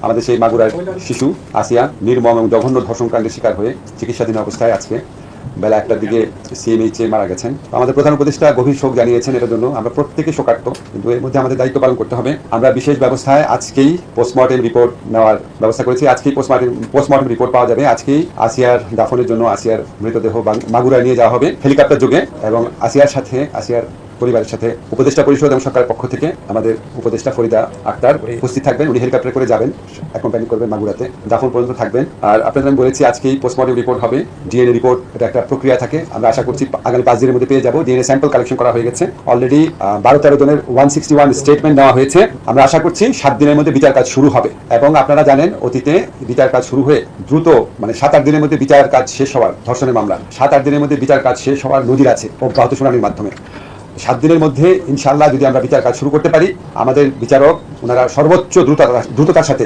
আমাদের সেই মাগুরার শিশু আসিয়া নির্মম এবং জঘন্য ধর্ষণকাণ্ডের শিকার হয়ে চিকিৎসাধীন অবস্থায় আজকে বেলা 1টার দিকে সিএমএইচে মারা গেছেন। আমাদের প্রধান উপদেষ্টা গভীর শোক জানিয়েছেন, এটার জন্য আমরা প্রত্যেকে শোকার্ত, কিন্তু এর মধ্যে আমাদের দায়িত্ব পালন করতে হবে। আমরা বিশেষ ব্যবস্থায় আজকেই পোস্টমর্টেম রিপোর্ট নেওয়ার ব্যবস্থা করেছি। আজকেই পোস্টমর্টেম রিপোর্ট পাওয়া যাবে। আজকেই আসিয়ার দাফনের জন্য আসিয়ার মৃতদেহ মাগুরায় নিয়ে যাওয়া হবে হেলিকপ্টার যোগে, এবং আসিয়ার পরিবারের সাথে উপদেষ্টা পরিষদ এবং সরকারের পক্ষ থেকে আমাদের উপদেষ্টা ফরিদা আক্তার উপস্থিত থাকবেন। উনি হেলিকপ্টারে করে যাবেন, অ্যাকম্পানি করবেন মাগুরাতে, দাফন পর্যন্ত থাকবেন। আর আপনাদের আমি বলেছি আজকেই পোস্টমর্টেম রিপোর্ট হবে, ডিএনএ রিপোর্ট, এটা একটা প্রক্রিয়া থাকে। আমরা আশা করছি আগামী 5 দিনের মধ্যে পেয়ে যাবো। ডিএনএ স্যাম্পল কালেকশন করা হয়ে গেছে, অলরেডি 12-13 জনের 161 স্টেটমেন্ট নেওয়া হয়েছে। আমরা আশা করছি 7 দিনের মধ্যে বিচার কাজ শুরু হবে, এবং আপনারা জানেন অতীতে বিচার কাজ শুরু হয়ে দ্রুত 7-8 দিনের মধ্যে বিচার কাজ শেষ হওয়ার, ধর্ষণের মামলা 7-8 দিনের মধ্যে বিচার কাজ শেষ হওয়ার নজির আছে অব্যাহত শুনানির মাধ্যমে। 7 দিনের মধ্যে ইনশাআল্লাহ যদি আমরা বিচার কাজ শুরু করতে পারি, আমাদের বিচারক ওনারা সর্বোচ্চ দ্রুততার সাথে